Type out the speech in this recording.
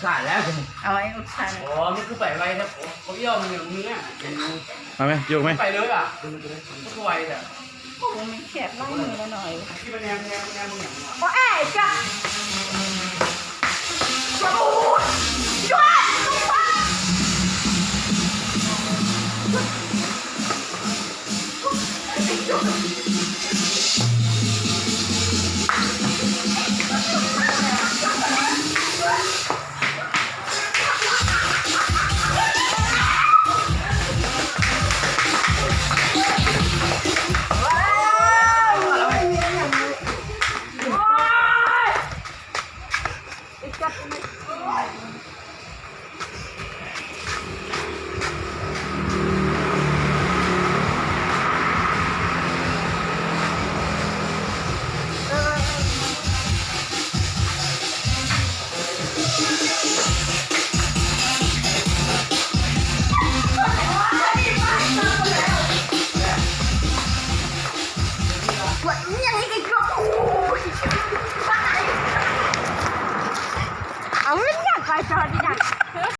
สาดแล้ว เอาไอ้อุทัย อ๋อมันคือไปไวครับเขาย่อมันอย่างนี้อ่ะ เอาไหมอยู่ไหม ไปเลยอ่ะมันคือไวแต่ โอ้มันแคบล่างมือแล้วหน่อย ที่มันแนมอย่าง โอ้เอ๋จ้ะโอ้ยช่วยเอาไม่อยากไปจอดดิจ้ะ